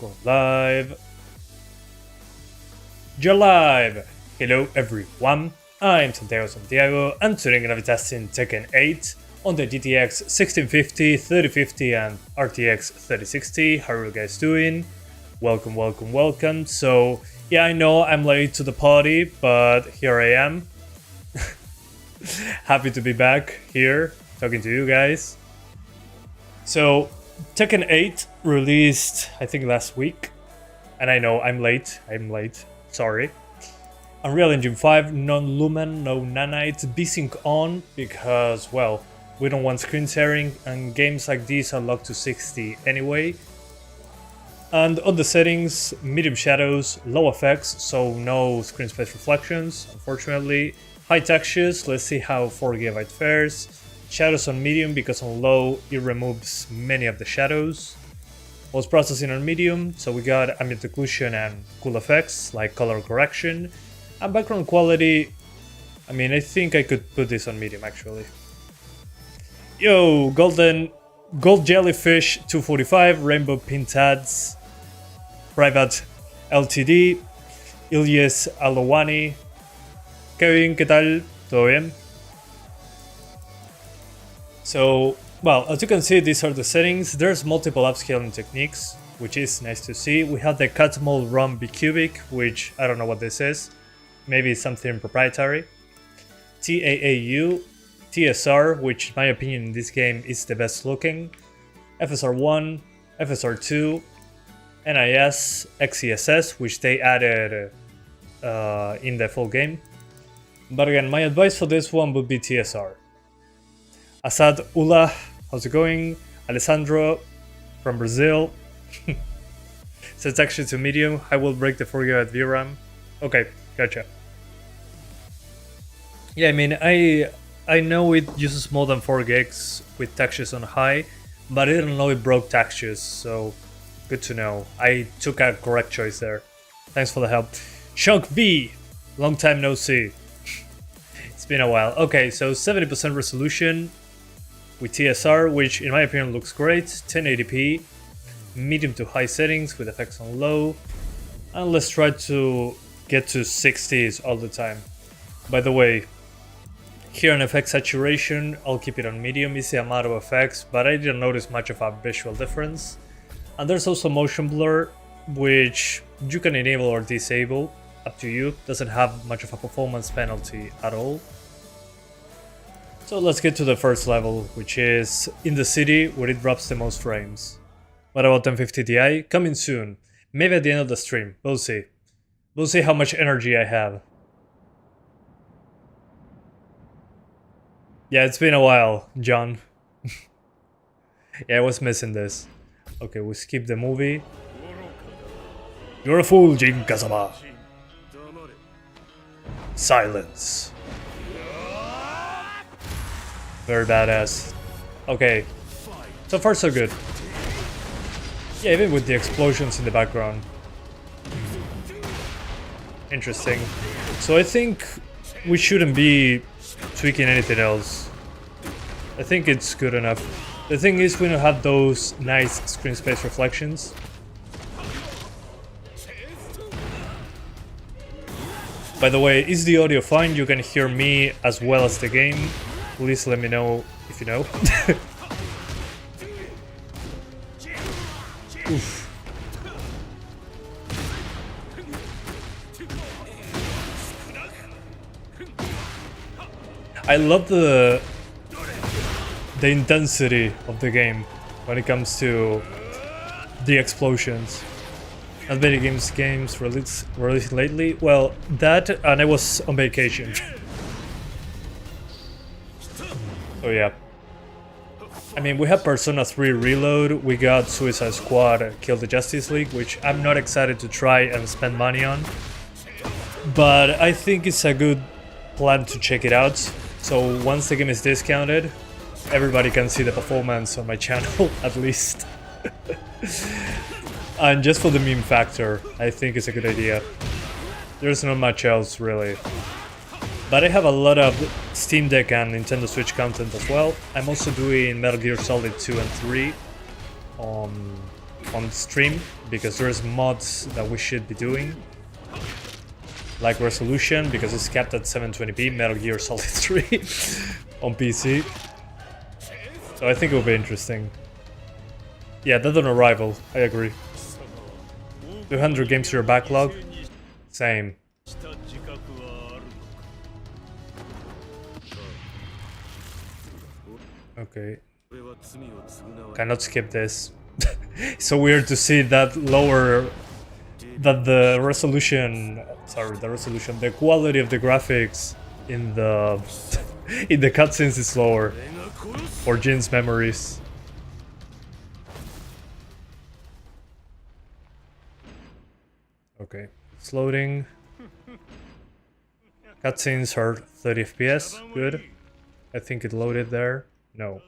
Go live. You're live! Hello everyone, I'm Santiago, and today I'm gonna be testing Tekken 8 on the GTX 1650, 3050 and RTX 3060. How are you guys doing? Welcome. So, yeah, I know I'm late to the party, but here I am. Happy to be back here, talking to you guys. So, Tekken 8 released, I think, last week. And I know I'm late, sorry. Unreal Engine 5, non-lumen, no nanite, VSync on, because, well, we don't want screen sharing, and games like these are locked to 60 anyway. And on the settings, medium shadows, low effects, so no screen space reflections, unfortunately. High textures, let's see how 4GB fares. Shadows on medium, because on low it removes many of the shadows. Post processing on medium, so we got ambient occlusion and cool effects like color correction. And background quality, I mean, I think I could put this on medium actually. Yo, gold jellyfish 245, rainbow pin tads, private LTD, Ilyes Alowani. Kevin, ¿qué tal? ¿Todo bien? So, well, as you can see, these are the settings. There's multiple upscaling techniques, which is nice to see. We have the cut mold ROM bicubic, which I don't know what this is. Maybe it's something proprietary. TAAU, TSR, which in my opinion in this game is the best looking. FSR1, FSR2, NIS, XESS, which they added in the full game. But again, my advice for this one would be TSR. Assad Ula, how's it going? Alessandro from Brazil. Sets actually to medium. I will break the 4GB VRAM. Okay, gotcha. Yeah, I mean, I know it uses more than 4 gigs with textures on high, but I didn't know it broke textures, so good to know. I took a correct choice there. Thanks for the help. Shunk V, long time no see. It's been a while. Okay, so 70% resolution with TSR, which in my opinion looks great. 1080p, medium to high settings with effects on low. And let's try to get to 60s all the time. By the way, here on effect saturation, I'll keep it on medium. It's the amount of effects, but I didn't notice much of a visual difference. And there's also motion blur, which you can enable or disable, up to you. Doesn't have much of a performance penalty at all. So let's get to the first level, which is in the city where it drops the most frames. What about 1050 Ti? Coming soon. Maybe at the end of the stream. We'll see. We'll see how much energy I have. Yeah, it's been a while, John. Yeah, I was missing this. Okay, we skip the movie. You're a fool, Jin Kazama. Silence. Very badass. Okay, so far so good. Yeah, even with the explosions in the background. Interesting. So I think we shouldn't be tweaking anything else. I think it's good enough. The thing is, we don't have those nice screen space reflections. By the way, is the audio fine? You can hear me as well as the game. Please let me know if you know. Oof. I love the intensity of the game when it comes to the explosions. Not many games released lately. Well, that and I was on vacation. So yeah. I mean, we have Persona 3 Reload, we got Suicide Squad Kill the Justice League, which I'm not excited to try and spend money on. But I think it's a good plan to check it out. So once the game is discounted, everybody can see the performance on my channel, at least. And just for the meme factor, I think it's a good idea. There's not much else, really. But I have a lot of Steam Deck and Nintendo Switch content as well. I'm also doing Metal Gear Solid 2 and 3 on on stream because there's mods that we should be doing. Like resolution, because it's capped at 720p, Metal Gear Solid 3 on PC. So I think it will be interesting. Yeah, Dead on Arrival, I agree. 200 games to your backlog? Same. Okay. Cannot skip this. It's so weird to see that lower... that the resolution... Sorry, the quality of the graphics in the... in the cutscenes is lower. For Jin's memories. Okay, it's loading. Cutscenes are 30 FPS, good. I think it loaded there. No.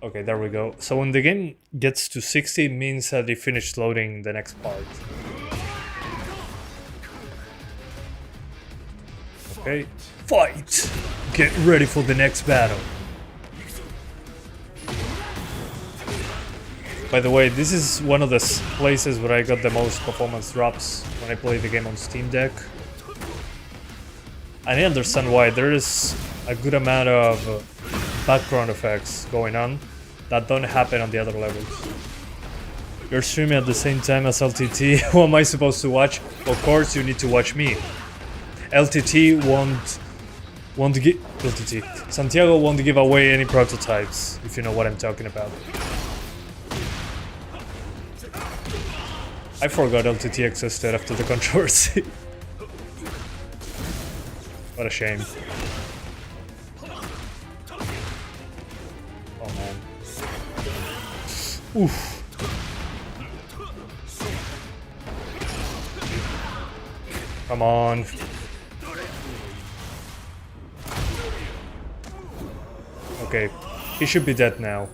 Okay, there we go. So when the game gets to 60, it means that it finished loading the next part. Okay, fight! Get ready for the next battle. By the way, this is one of the places where I got the most performance drops when I play the game on Steam Deck. And I understand why. There is a good amount of background effects going on that don't happen on the other levels. You're streaming at the same time as LTT. Who am I supposed to watch? Of course, you need to watch me. LTT won't give... LTT. Santiago won't give away any prototypes, if you know what I'm talking about. I forgot LTT existed after the controversy. What a shame. Oh man. Oof. Come on. Okay, he should be dead now.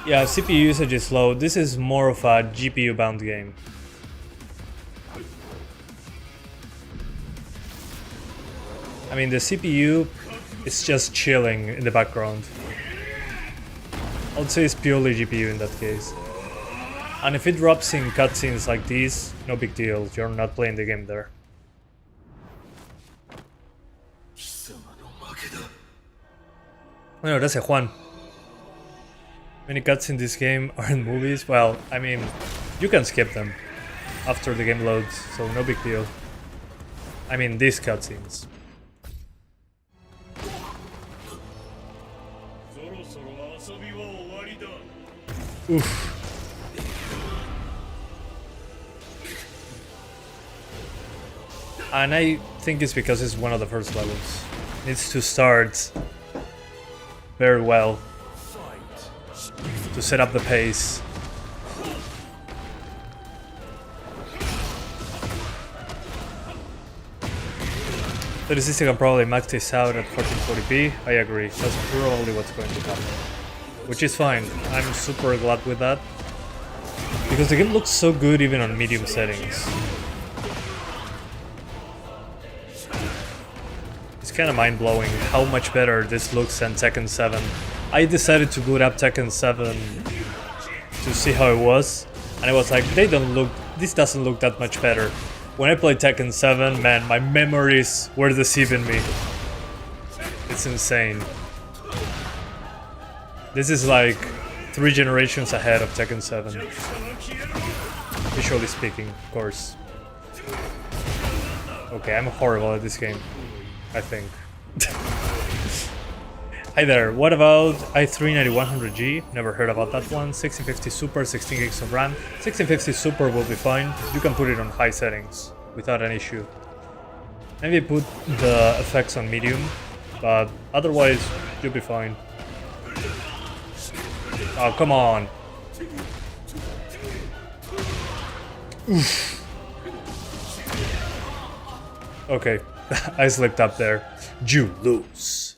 Yeah, CPU usage is low. This is more of a GPU bound game. I mean, the CPU is just chilling in the background. I would say it's purely GPU in that case. And if it drops in cutscenes like these, no big deal. You're not playing the game there. Bueno, gracias, Juan. Many cuts in this game are in movies. Well, I mean, you can skip them after the game loads, so no big deal. I mean, these cutscenes. Oof. And I think it's because it's one of the first levels. It needs to start very well to set up the pace. The system can probably max this out at 1440p. I agree, that's probably what's going to happen. Which is fine, I'm super glad with that. Because the game looks so good even on medium settings. It's kind of mind-blowing how much better this looks than Tekken 7. I decided to boot up Tekken 7 to see how it was, and I was like, this doesn't look that much better. When I played Tekken 7, man, my memories were deceiving me. It's insane. This is like 3 generations ahead of Tekken 7. Visually speaking, of course. Okay, I'm horrible at this game, I think. Hi there, what about i3-9100G? Never heard about that one. 1650 Super, 16 gigs of RAM. 1650 Super will be fine. You can put it on high settings without an issue. Maybe put the effects on medium, but otherwise you'll be fine. Oh, come on. Oof. Okay, I slipped up there. You lose.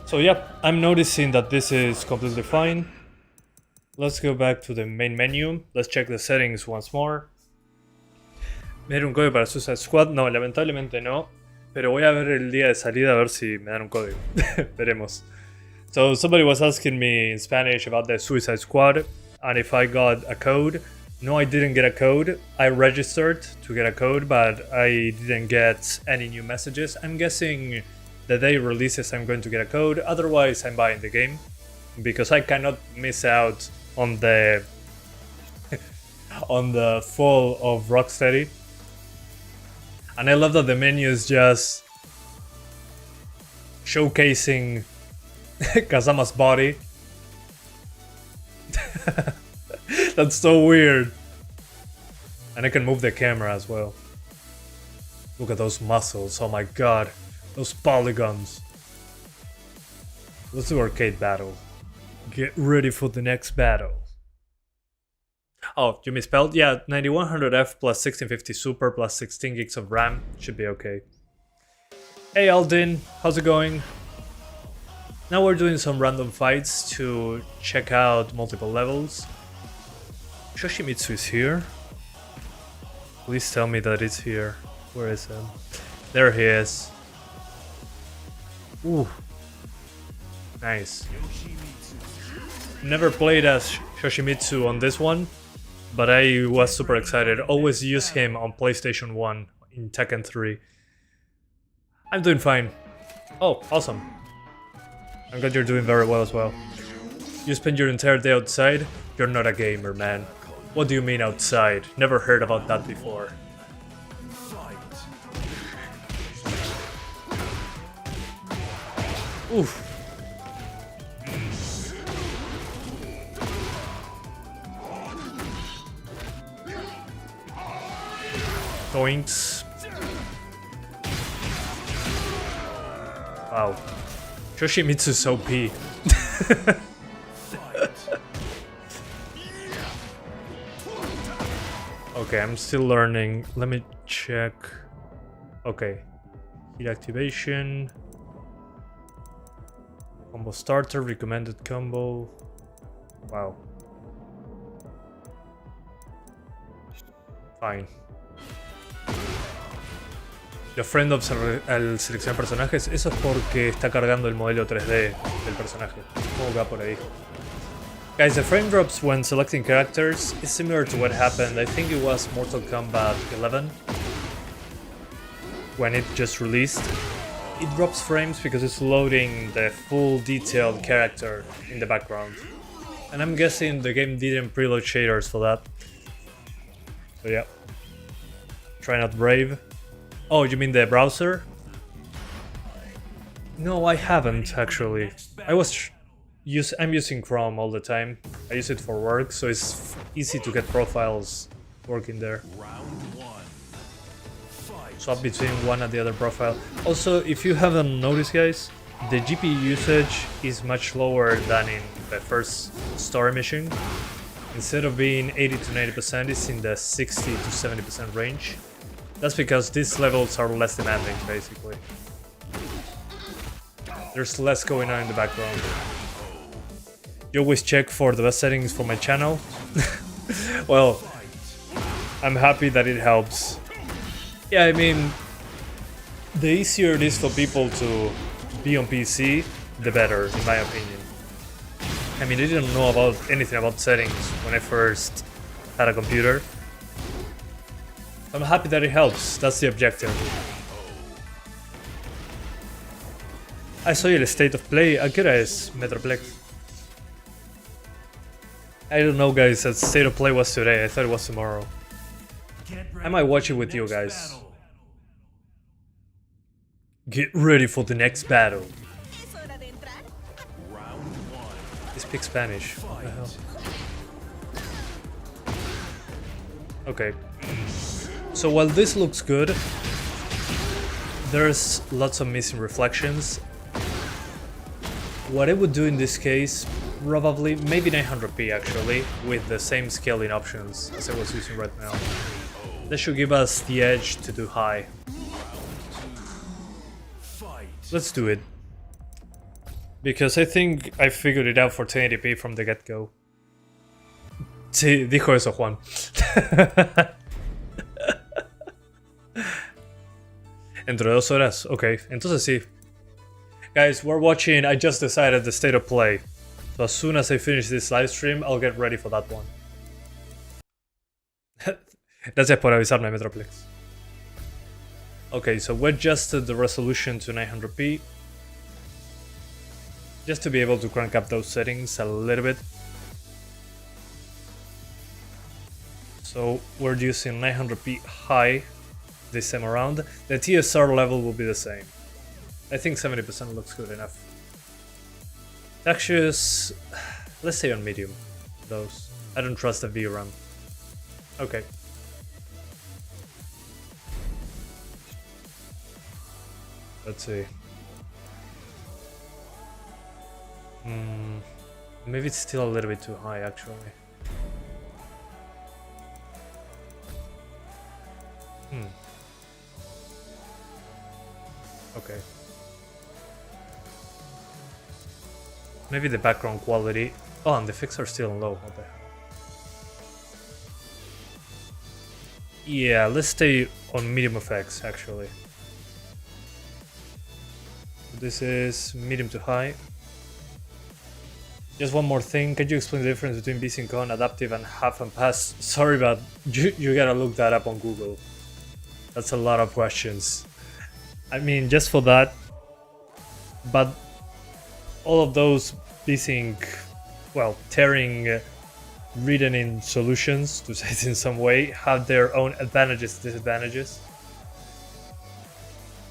So yeah, I'm noticing that this is completely fine. Let's go back to the main menu. Let's check the settings once more. ¿Me dieron un código para Suicide Squad? No, lamentablemente no. pero voy a ver el día de salida a ver si me dan un código. Veremos. So somebody was asking me in Spanish about the Suicide Squad and if I got a code. No, I didn't get a code. I registered to get a code, but I didn't get any new messages. I'm guessing the day it releases I'm going to get a code. Otherwise, I'm buying the game because I cannot miss out on the on the fall of Rocksteady. And I love that the menu is just showcasing Kazama's body. That's so weird. And I can move the camera as well. Look at those muscles, oh my god. Those polygons. Let's do arcade battle. Get ready for the next battle. Oh, you misspelled? Yeah, 9100F plus 1650 Super plus 16 gigs of RAM. Should be okay. Hey Aldin, how's it going? Now we're doing some random fights to check out multiple levels. Yoshimitsu is here. Please tell me that it's here. Where is he? There he is. Ooh. Nice. Never played as Yoshimitsu on this one, but I was super excited. Always use him on PlayStation 1 in Tekken 3. I'm doing fine. Oh, awesome. I'm glad you're doing very well as well. You spend your entire day outside? You're not a gamer, man. What do you mean outside? Never heard about that before. Oof. Points. Wow. Yoshimitsu's OP. Okay, I'm still learning. Let me check. Okay. Heat activation. Combo starter, recommended combo. Wow. Fine. Los friendoms al seleccionar personajes, eso es porque está cargando el modelo 3D del personaje. Supongo que va por ahí. Guys, the frame drops when selecting characters is similar to what happened, I think it was Mortal Kombat 11, when it just released. It drops frames because it's loading the full detailed character in the background. And I'm guessing the game didn't preload shaders for that. So yeah. Try not Brave. Oh, you mean the browser? No, I haven't actually. I'm using Chrome all the time. I use it for work, so it's easy to get profiles working there. Swap between one and the other profile. Also, if you haven't noticed, guys, the GPU usage is much lower than in the first story mission. Instead of being 80 to 90%, it's in the 60 to 70% range. That's because these levels are less demanding, basically. There's less going on in the background. You always check for the best settings for my channel. Well, I'm happy that it helps. Yeah, I mean, the easier it is for people to be on PC, the better, in my opinion. I mean, I didn't know about anything about settings when I first had a computer. I'm happy that it helps, that's the objective. I saw your state of play. ¿A qué hora es, Metroplex? I don't know, guys, that state of play was today, I thought it was tomorrow. I might watch it with you guys. Get ready for the next battle. He speaks Spanish. What the hell? Okay. So while this looks good, there's lots of missing reflections. What I would do in this case, probably, maybe 900p actually, with the same scaling options as I was using right now. That should give us the edge to do high. Let's do it. Because I think I figured it out for 1080p from the get-go. Sí, dijo eso Juan. Dentro de 2 horas, ok, entonces sí. Guys, we're watching, I just decided the state of play. So as soon as I finish this live stream, I'll get ready for that one. Gracias por avisarme, Metroplex. Okay, so we adjusted the resolution to 900p. Just to be able to crank up those settings a little bit. So we're using 900p high this time around. The TSR level will be the same. I think 70% looks good enough. Textures, let's say on medium. Those. I don't trust the VRAM. Okay. Let's see. Maybe it's still a little bit too high actually. Okay. Maybe the background quality. Oh, and the effects are still low. What the hell? Yeah, let's stay on medium effects actually. This is medium to high. Just one more thing, can you explain the difference between VSync on, adaptive and half and pass? Sorry, but you gotta look that up on Google. That's a lot of questions. I mean, just for that. But all of those VSync, well, tearing written in solutions, to say it in some way, have their own advantages and disadvantages.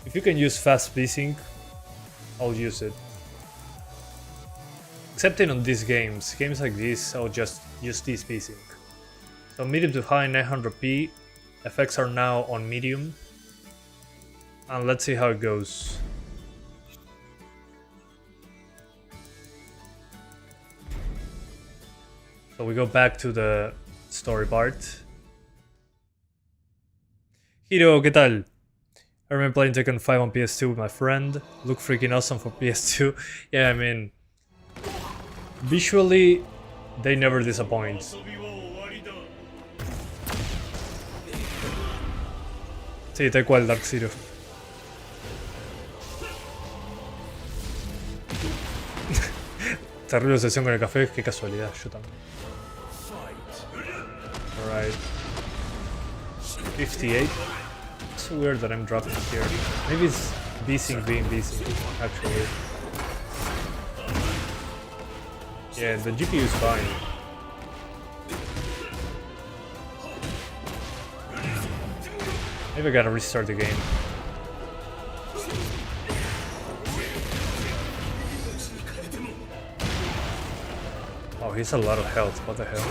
If you can use fast VSync, I'll use it. Excepting on these games like this, I'll just use this VSync. So medium to high 900p, effects are now on medium. And let's see how it goes. So we go back to the story part. Hiro, ¿qué tal? I remember playing Tekken 5 on PS2 with my friend. Looked freaking awesome for PS2. Yeah, I mean, visually, they never disappoint. Sí, tal cual, Dark Zero. Terrible obsesión con el café, qué casualidad, yo también. Alright. 58. It's weird that I'm dropping here. Maybe it's VSync being VSync, actually. Yeah, the GPU is fine. Maybe I gotta restart the game. Oh, he's a lot of health, what the hell?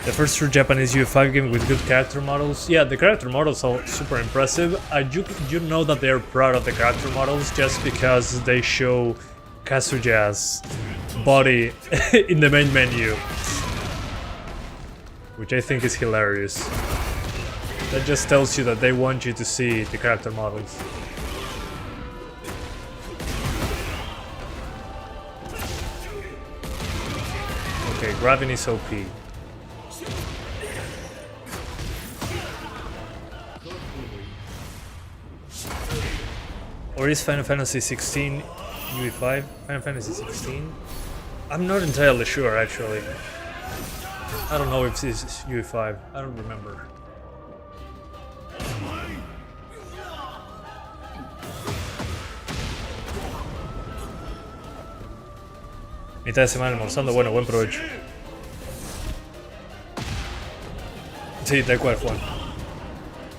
The first true Japanese UE5 game with good character models. Yeah, the character models are super impressive. You know that they're proud of the character models just because they show Kazuya's body in the main menu. Which I think is hilarious. That just tells you that they want you to see the character models. Okay, grabbing is OP. Or is Final Fantasy 16 UE5? Final Fantasy 16? I'm not entirely sure actually. I don't know if this is UE5. I don't remember. Mitad de semana almorzando, bueno, buen provecho. Sí, tal cual, Juan.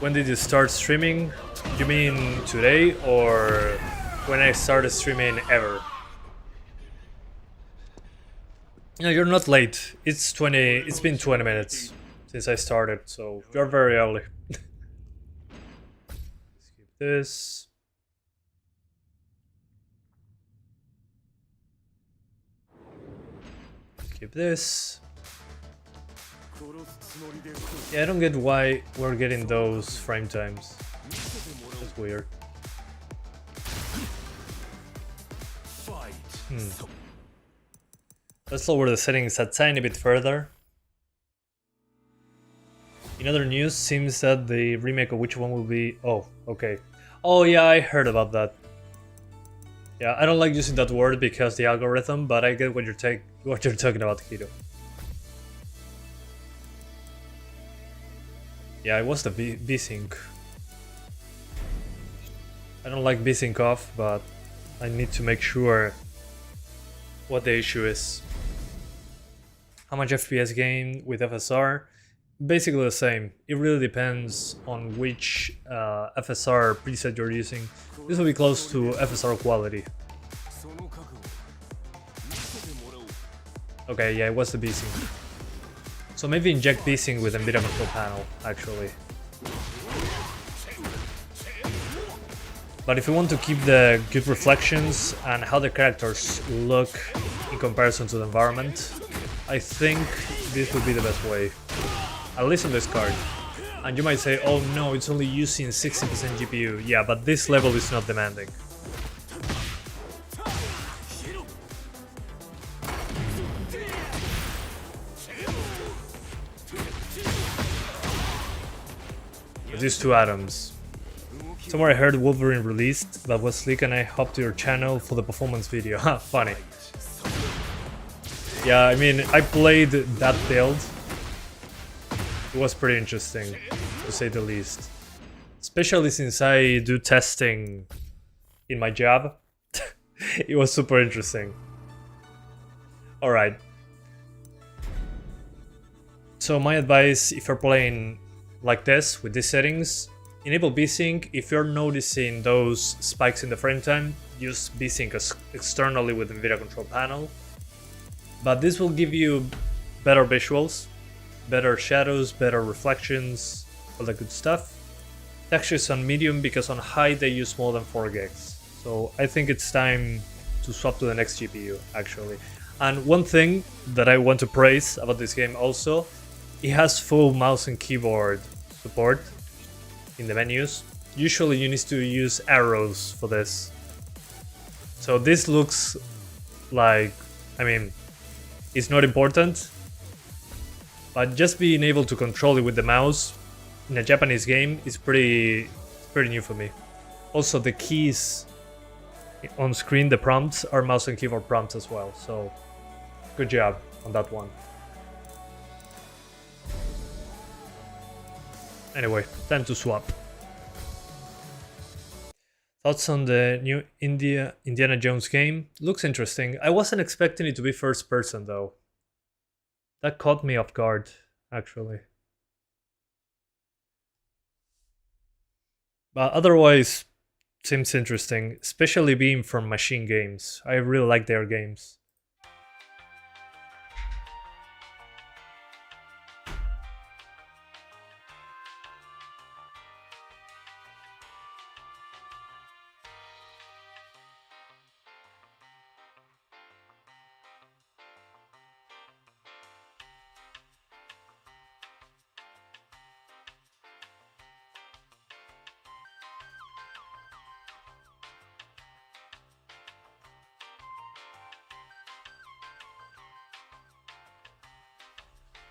When did you start streaming? You mean today or when I started streaming ever? No, you're not late. It's been 20 minutes since I started, so you're very early. Skip this. Skip this. Yeah, I don't get why we're getting those frame times. That's weird. Let's lower the settings a tiny bit further. In other news, seems that the remake of which one will be... Oh, okay. Oh yeah, I heard about that. Yeah, I don't like using that word because the algorithm, but I get what you're talking about, Hiro. Yeah, it was the V-Sync. I don't like V-Sync off, but I need to make sure what the issue is. How much FPS gain with FSR? Basically the same. It really depends on which FSR preset you're using. This will be close to FSR quality. Okay, yeah, it was the V-Sync. So maybe inject V-Sync with NVIDIA control panel, actually. But if you want to keep the good reflections and how the characters look in comparison to the environment, I think this would be the best way. At least on this card. And you might say, oh no, it's only using 60% GPU. Yeah, but this level is not demanding. With these two atoms. Somewhere I heard Wolverine released, that was sleek and I hopped to your channel for the performance video. Ha, funny. Yeah, I mean, I played that build. It was pretty interesting, to say the least. Especially since I do testing in my job. It was super interesting. Alright. So my advice, if you're playing like this, with these settings, enable V-Sync. If you're noticing those spikes in the frame time, use V-Sync externally with NVIDIA control panel. But this will give you better visuals, better shadows, better reflections, all that good stuff. Textures on medium because on high they use more than 4 gigs. So I think it's time to swap to the next GPU, actually. And one thing that I want to praise about this game also, it has full mouse and keyboard support in the menus. Usually you need to use arrows for this. So this looks like, I mean, it's not important, but just being able to control it with the mouse in a Japanese game is pretty new for me. Also, the keys on screen, the prompts, are mouse and keyboard prompts as well, so good job on that one. Anyway, time to swap. Thoughts on the new Indiana Jones game? Looks interesting. I wasn't expecting it to be first person though. That caught me off guard, actually. But otherwise, seems interesting, especially being from Machine Games. I really like their games.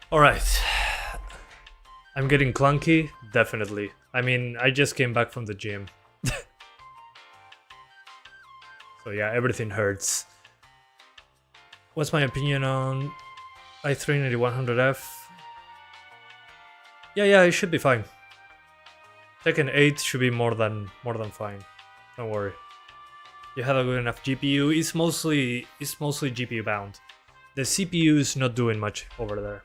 Alright. I'm getting clunky? Definitely. I mean, I just came back from the gym. So yeah, everything hurts. What's my opinion on i3-9100F? Yeah, it should be fine. Tekken 8 should be more than fine. Don't worry. You have a good enough GPU. It's mostly GPU bound. The CPU is not doing much over there.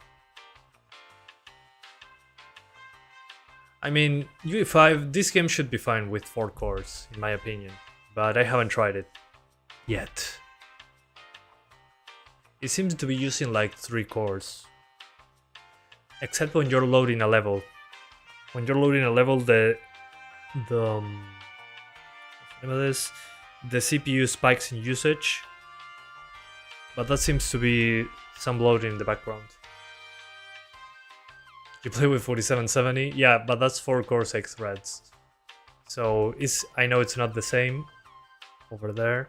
I mean, UE5, this game should be fine with 4 cores, in my opinion, but I haven't tried it yet. It seems to be using like 3 cores, except when you're loading a level. When you're loading a level, the CPU spikes in usage, but that seems to be some loading in the background. You play with 4770? Yeah, but that's 4 core 6 threads. So I know it's not the same over there.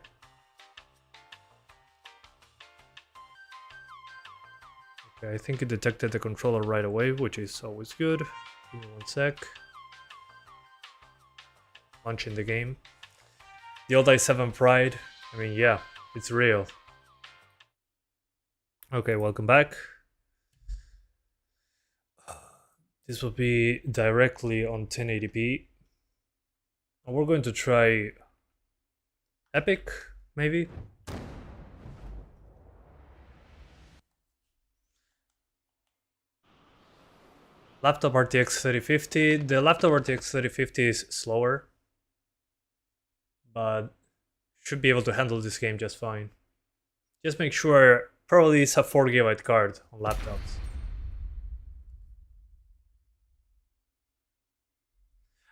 Okay, I think it detected the controller right away, which is always good. Give me 1 sec. Launching the game. The old i7 Pride. I mean, yeah, it's real. Okay, welcome back. This will be directly on 1080p. And we're going to try Epic, maybe? Laptop RTX 3050. The laptop RTX 3050 is slower, but should be able to handle this game just fine. Just make sure, probably it's a 4GB card on laptops.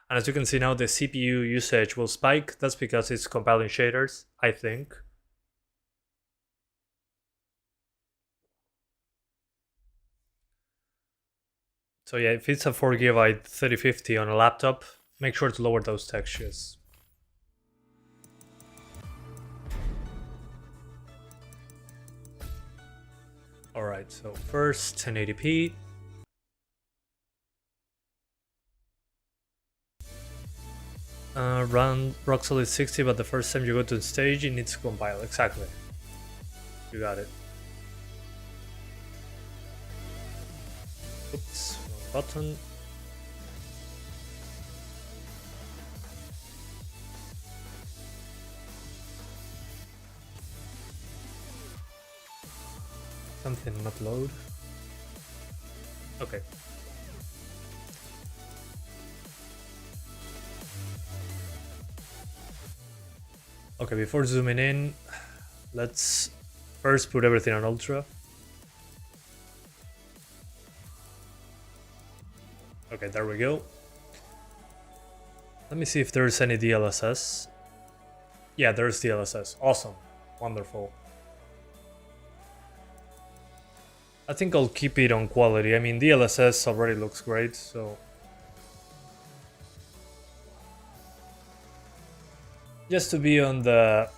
And as you can see now, the CPU usage will spike. That's because it's compiling shaders, I think. So yeah, if it's a 4GB 3050 on a laptop, make sure to lower those textures. Alright, so first 1080p. Run rock solid 60, but the first time you go to the stage, it needs to compile. Exactly. You got it. Oops, wrong button. Something not load. Okay. Okay, before zooming in, let's first put everything on ultra. Okay, there we go. Let me see if there's any DLSS. Yeah, there's DLSS. Awesome. Wonderful. I think I'll keep it on quality. I mean, DLSS already looks great, so... Just to be on the...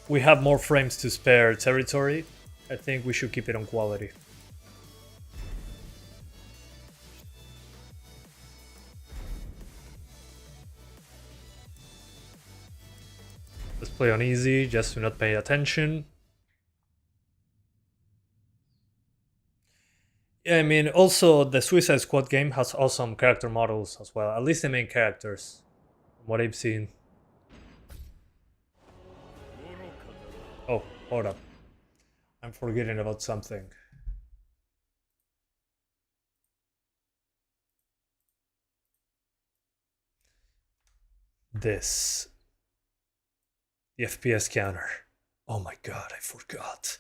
we have more frames to spare territory, I think we should keep it on quality. Let's play on easy, just to not pay attention. Yeah, I mean, also the Suicide Squad game has awesome character models as well, at least the main characters, from what I've seen. Oh, hold up. I'm forgetting about something. This. The FPS counter. Oh my god, I forgot.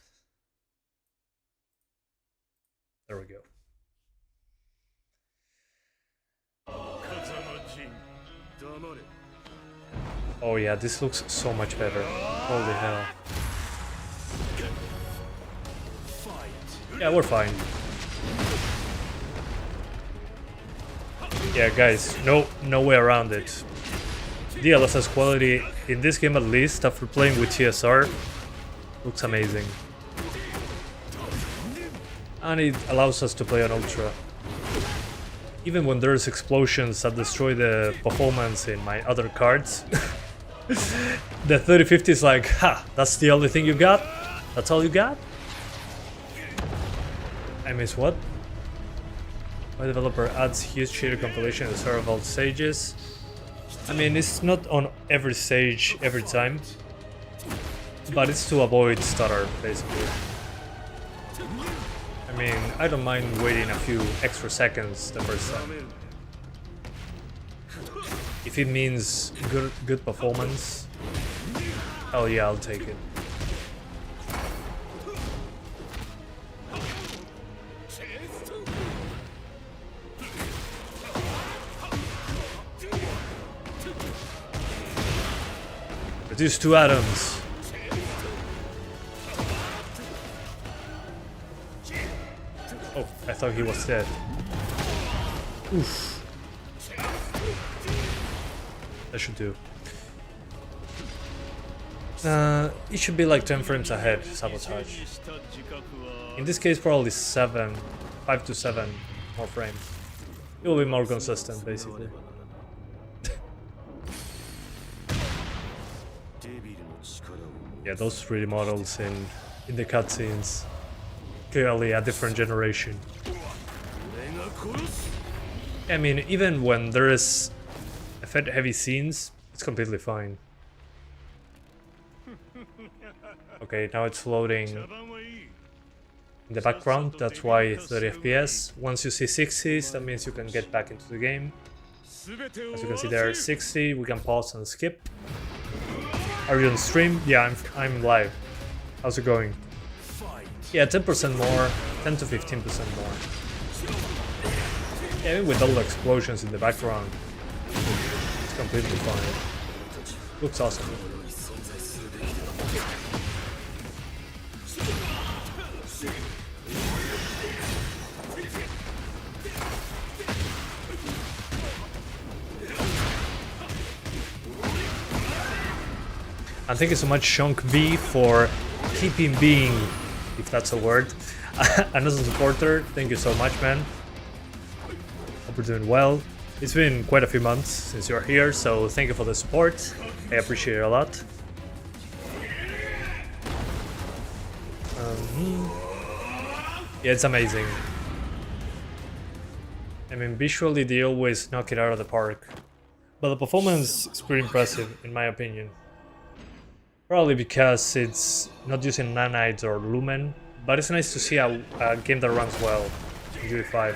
There we go. Oh yeah, this looks so much better. Holy hell. Yeah, we're fine. Yeah, guys, no way around it. DLSS quality in this game, at least after playing with TSR, looks amazing. And it allows us to play on ultra. Even when there's explosions that destroy the performance in my other cards, the 3050 is like, ha, that's the only thing you got? That's all you got? I miss what? My developer adds huge shader compilation to several stages. I mean, it's not on every stage every time, but it's to avoid stutter, basically. I mean, I don't mind waiting a few extra seconds the first time. If it means good performance, hell yeah, I'll take it. Reduce 2 atoms. Oh, I thought he was dead. Oof. That should do. It should be like 10 frames ahead, sabotage. In this case, probably 5 to 7 more frames. It will be more consistent, basically. Yeah, those 3D models in the cutscenes, clearly a different generation. I mean, even when there is effect-heavy scenes, it's completely fine. Okay, now it's loading in the background, that's why it's 30 FPS. Once you see 60s, that means you can get back into the game. As you can see there, 60, we can pause and skip. Are you on stream? Yeah, I'm live. How's it going? Yeah, 10% more, 10 to 15% more. Yeah, even with all the explosions in the background, it's completely fine. Looks awesome. And thank you so much, Shonk V, for keeping being, if that's a word, another supporter. Thank you so much, man. Hope you're doing well. It's been quite a few months since you're here, so thank you for the support. I appreciate it a lot. Yeah, it's amazing. I mean, visually they always knock it out of the park. But the performance is pretty impressive, in my opinion. Probably because it's not using nanites or lumen, but it's nice to see a game that runs well in GT5,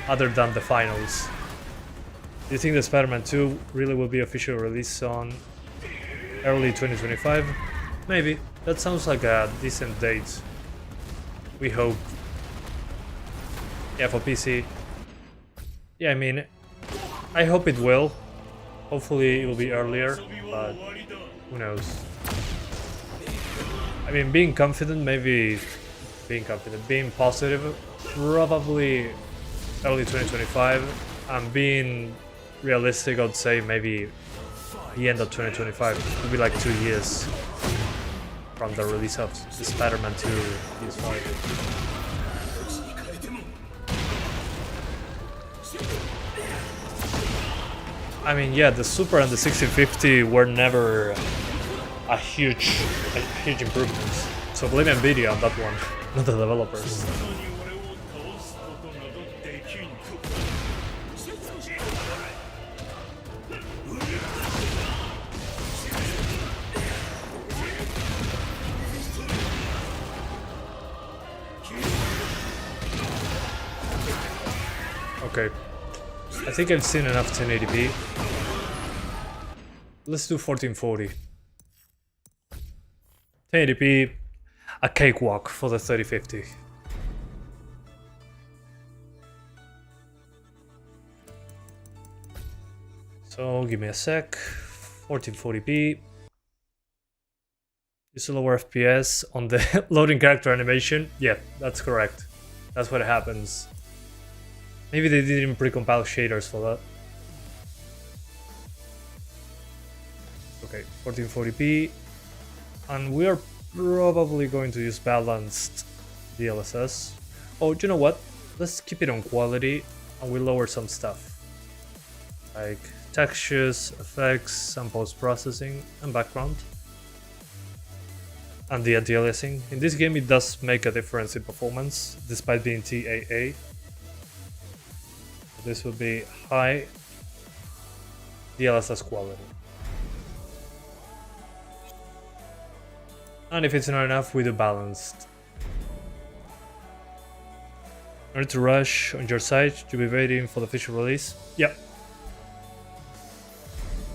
other than the finals. Do you think the Spider-Man 2 really will be officially released on early 2025? Maybe. That sounds like a decent date. We hope. Yeah, for PC. Yeah, I mean, I hope it will. Hopefully it will be earlier, but who knows. I mean, being confident, maybe being positive, probably early 2025, and being realistic, I'd say maybe the end of 2025. It will be like 2 years from the release of the Spider-Man 2 PS5. I mean, yeah, the Super and the 1650 were never a huge improvements. So blame Nvidia on that one, not the developers. Okay, I think I've seen enough 1080p. Let's do 1440. 1080p, a cakewalk for the 3050. So give me a sec. 1440p. Just a lower FPS on the loading character animation. Yeah, that's correct. That's what happens. Maybe they didn't pre-compile shaders for that. Okay, 1440p. And we are probably going to use balanced DLSS. Oh, do you know what? Let's keep it on quality and we lower some stuff. Like textures, effects, some post-processing, and background. And the anti-aliasing. In this game it does make a difference in performance, despite being TAA. This would be high DLSS quality. And if it's not enough, we do balanced. In order to rush on your side, you'll be waiting for the official release. Yep.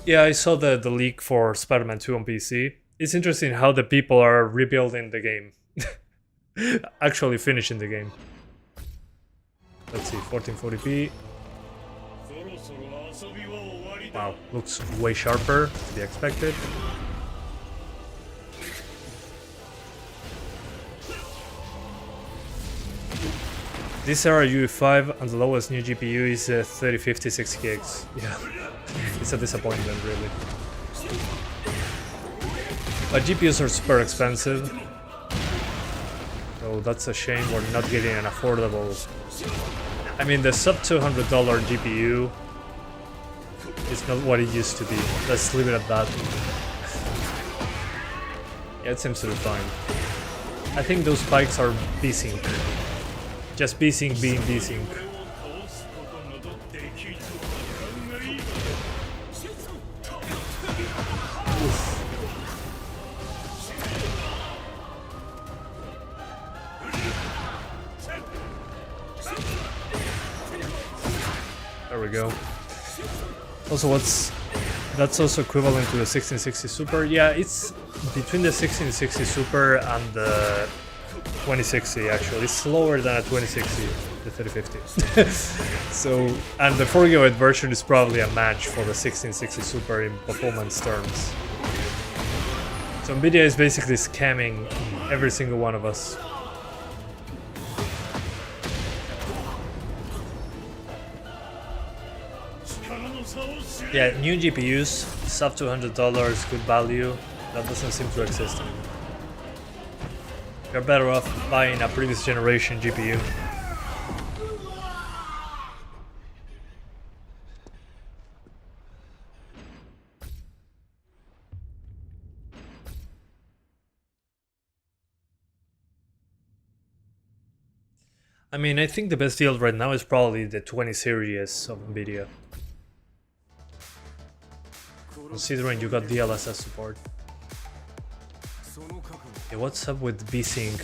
Yeah, I saw the leak for Spider-Man 2 on PC. It's interesting how the people are rebuilding the game. Actually finishing the game. Let's see, 1440p. Wow, looks way sharper, to be expected. This era UE5 and the lowest new GPU is 3050 6 gigs. Yeah, it's a disappointment, really. But GPUs are super expensive. So that's a shame we're not getting an affordable... I mean, the sub $200 GPU is not what it used to be. Let's leave it at that. Yeah, it seems to be fine. I think those spikes are V-Sync. Just V-Sync being V-Sync. There we go. Also, that's also equivalent to the 1660 Super. Yeah, it's between the 1660 Super and the 2060 actually. It's slower than a 2060, the 3050. So, and the 4GB version is probably a match for the 1660 Super in performance terms. So Nvidia is basically scamming every single one of us. Yeah, new GPUs, sub $200, good value. That doesn't seem to exist anymore. You're better off buying a previous generation GPU. I mean, I think the best deal right now is probably the 20 series of Nvidia. Considering you got DLSS support. Yeah, what's up with V-Sync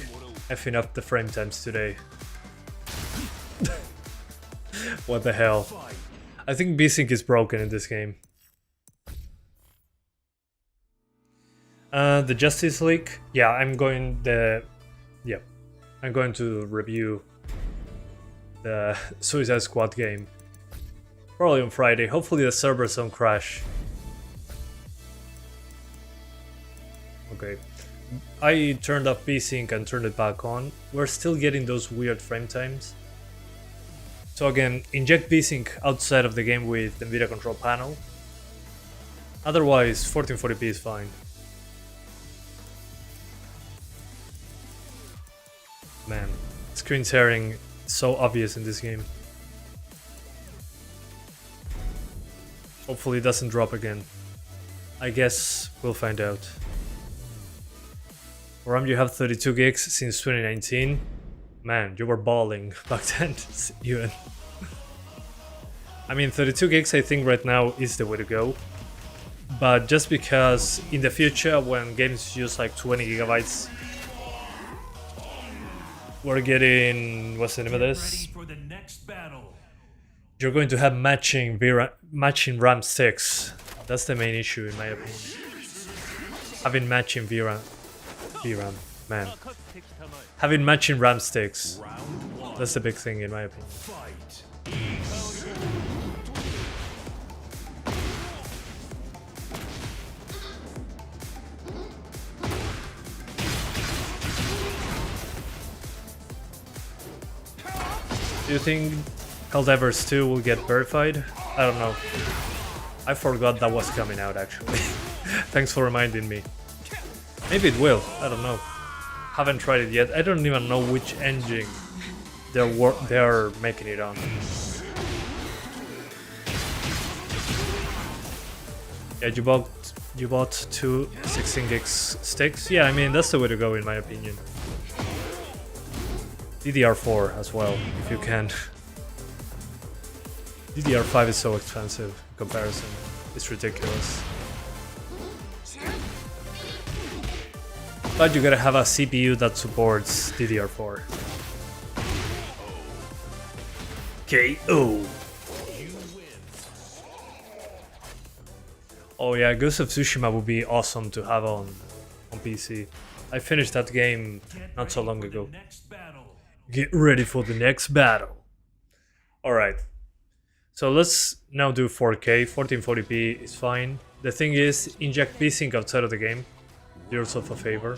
effing up the frame times today? What the hell? I think V-Sync is broken in this game. The Justice League? Yeah, I'm going to review the Suicide Squad game. Probably on Friday. Hopefully the servers don't crash. Okay. I turned off V-Sync and turned it back on. We're still getting those weird frame times. So again, inject V-Sync outside of the game with NVIDIA Control Panel. Otherwise, 1440p is fine. Man, screen tearing is so obvious in this game. Hopefully it doesn't drop again. I guess we'll find out. RAM, you have 32 gigs since 2019. Man, you were balling back then, even. I mean, 32 gigs I think right now is the way to go. But just because in the future, when games use like 20 gigabytes, we're getting... what's the name of this? You're going to have matching RAM sticks. That's the main issue in my opinion. Having matching VRAM, man. Having matching RAM sticks. That's the big thing in my opinion. Do you think Helldivers 2 will get verified? I don't know. I forgot that was coming out actually. Thanks for reminding me. Maybe it will, I don't know. Haven't tried it yet. I don't even know which engine they're making it on. Yeah, you bought two 16 gigs sticks? Yeah, I mean that's the way to go in my opinion. DDr4 as well, if you can. DDR5 is so expensive in comparison. It's ridiculous. But you gotta have a CPU that supports DDR4. KO! Oh yeah, Ghost of Tsushima would be awesome to have on PC. I finished that game not so long ago. Get ready for the next battle. Alright. So let's now do 4K. 1440p is fine. The thing is, inject V-Sync outside of the game. Do yourself a favor.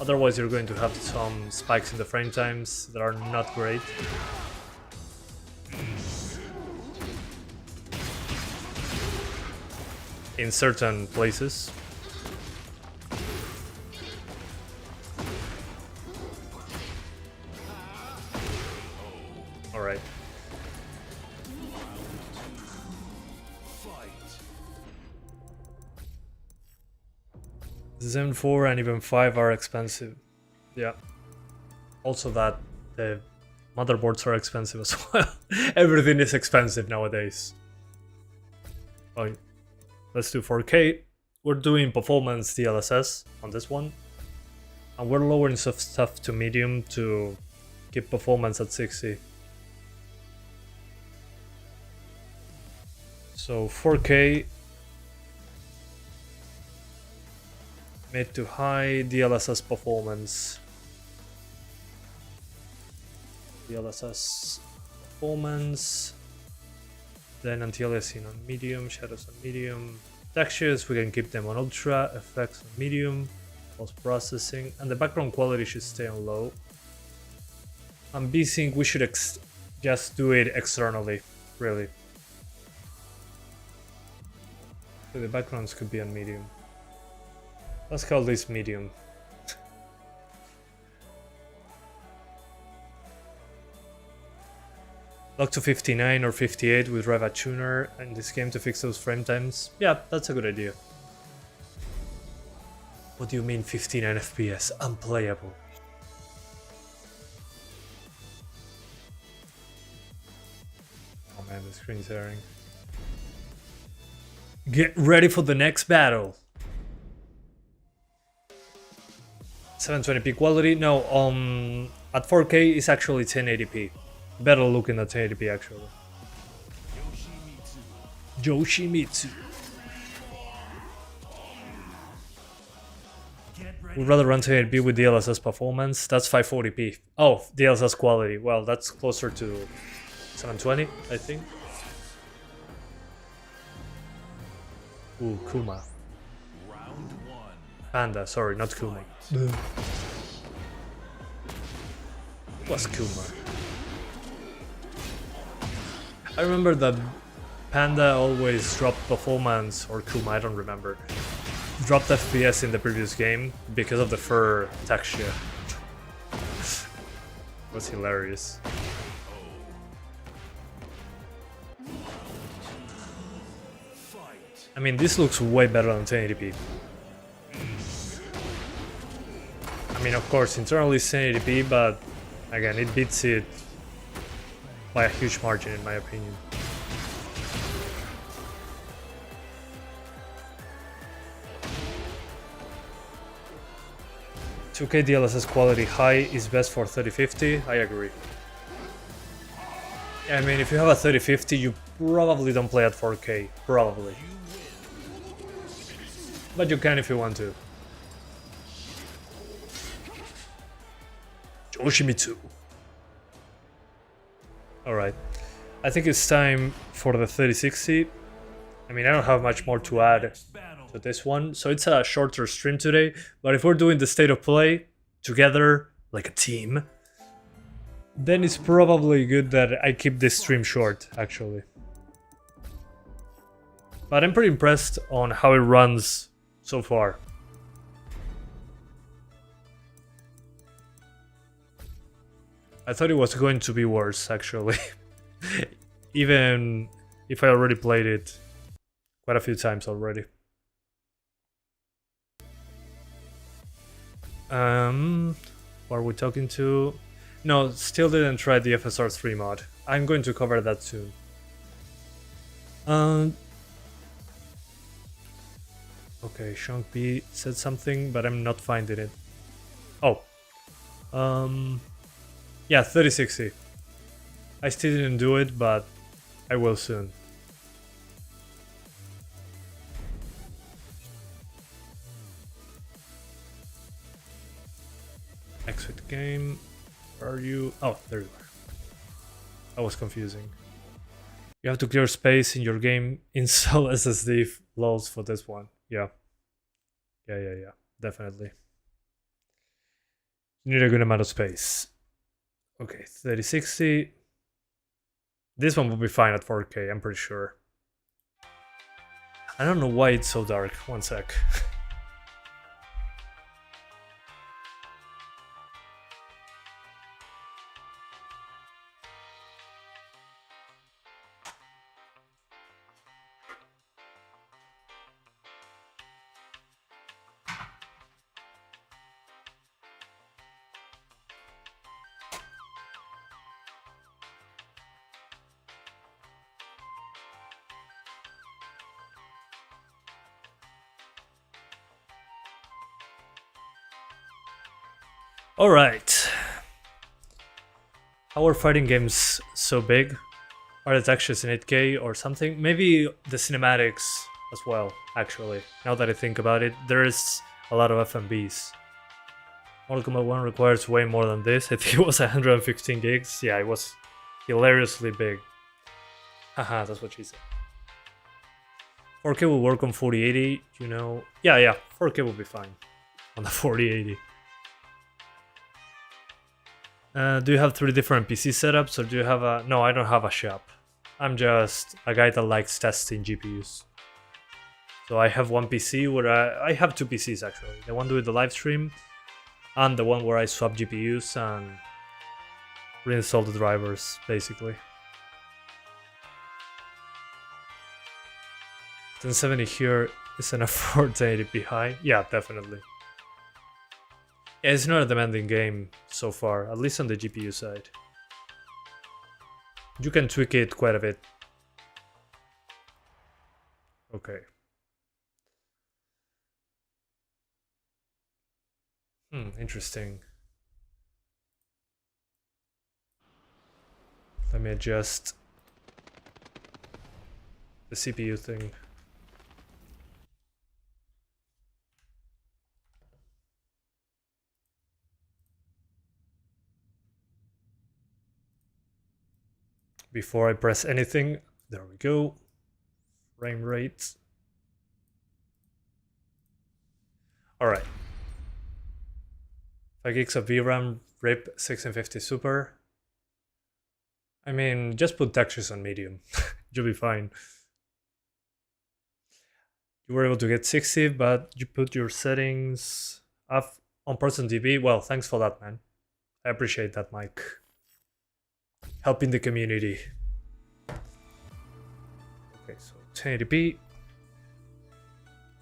Otherwise you're going to have some spikes in the frame times that are not great. In certain places. Alright. Zen 4 and even 5 are expensive. Yeah. Also that the motherboards are expensive as well. Everything is expensive nowadays. Oh, let's do 4K. We're doing performance DLSS on this one. And we're lowering some stuff to medium to keep performance at 60. So 4K. Mid to high DLSS performance. DLSS performance. Then anti-aliasing on medium, shadows on medium. Textures, we can keep them on ultra, effects on medium, post-processing, and the background quality should stay on low. On V-Sync, we should just do it externally, really. So the backgrounds could be on medium. Let's call this medium. Lock to 59 or 58 with Reva Tuner in this game to fix those frame times. Yeah, that's a good idea. What do you mean 59 FPS? Unplayable. Oh man, the screen's tearing. Get ready for the next battle. 720p quality? No, at 4K it's actually 1080p. Better looking at 1080p actually. Yoshimitsu. We'd rather run 1080p with DLSS performance. That's 540p. Oh, DLSS quality. Well, that's closer to 720, I think. Ooh, Kuma. Panda, sorry, not Kuma. What's Kuma? I remember that Panda always dropped performance, or Kuma, I don't remember. Dropped FPS in the previous game because of the fur texture. Was hilarious. I mean, this looks way better than 1080p. I mean, of course, internally it's 1080p, but again, it beats it by a huge margin, in my opinion. "2K DLSS quality high is best for 3050. I agree. I mean, if you have a 3050, you probably don't play at 4K. Probably. But you can if you want to. Yoshimitsu. Alright. I think it's time for the 3060. I mean, I don't have much more to add to this one, so it's a shorter stream today, but if we're doing the state of play together, like a team, then it's probably good that I keep this stream short, actually. But I'm pretty impressed on how it runs so far. I thought it was going to be worse, actually. Even if I already played it quite a few times already. What are we talking to? No, still didn't try the FSR 3 mod. I'm going to cover that soon. Okay, Sean P said something, but I'm not finding it. Oh. Yeah, 3060. I still didn't do it, but I will soon. Exit game. Where are you? Oh, there you are. That was confusing. You have to clear space in your game. Install SSD loads for this one. Yeah. Yeah. Definitely. You need a good amount of space. Okay, 3060. This one will be fine at 4K, I'm pretty sure. I don't know why it's so dark. One sec. Alright. How are fighting games so big? Are the textures in 8K or something? Maybe the cinematics as well, actually. Now that I think about it, there is a lot of FMVs. Mortal Kombat 1 requires way more than this. I think it was 115 gigs. Yeah, it was hilariously big. Haha, that's what she said. 4K will work on 4080, you know. Yeah, 4K will be fine on the 4080. Do you have 3 different PC setups, or do you have a... No, I don't have a shop. I'm just a guy that likes testing GPUs. So I have one PC where I have 2 PCs actually. The one doing the live stream, and the one where I swap GPUs and reinstall the drivers, basically. 1070 here is enough for 1080p high? Yeah, definitely. Yeah, it's not a demanding game so far, at least on the GPU side. You can tweak it quite a bit. Okay. Interesting. Let me adjust the CPU thing. Before I press anything, there we go. Frame rate. Alright. 5 gigs of VRAM, RIP 1650 Super. I mean, just put textures on medium. You'll be fine. You were able to get 60, but you put your settings up on %db. Well, thanks for that, man. I appreciate that, Mike. Helping the community. Okay, so 1080p,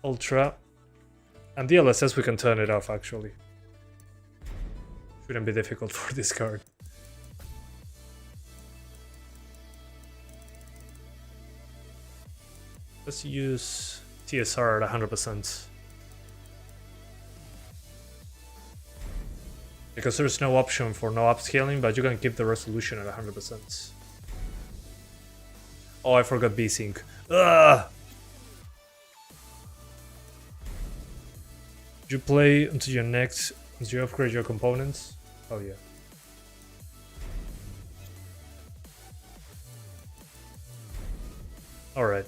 Ultra, and DLSS we can turn it off actually. Shouldn't be difficult for this card. Let's use TSR at 100%. Because there's no option for no upscaling, but you can keep the resolution at 100%. Oh, I forgot VSync. Ugh! You play until your next, until you upgrade your components? Oh yeah. Alright.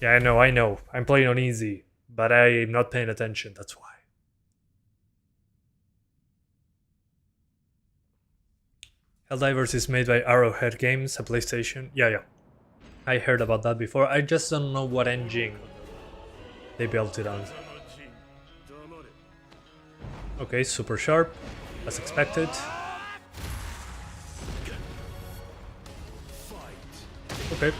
Yeah, I know. I'm playing on easy. But I'm not paying attention, that's why. Helldivers is made by Arrowhead Games, a PlayStation. Yeah. I heard about that before. I just don't know what engine they built it on. Okay, super sharp, as expected. Okay.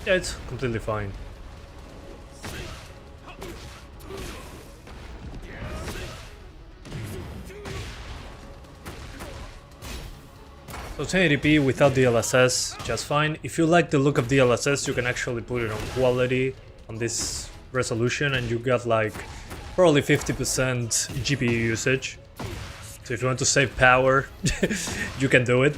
Yeah, it's completely fine. So 1080p without DLSS, just fine. If you like the look of DLSS, you can actually put it on quality on this resolution and you got like probably 50% GPU usage. So if you want to save power, you can do it.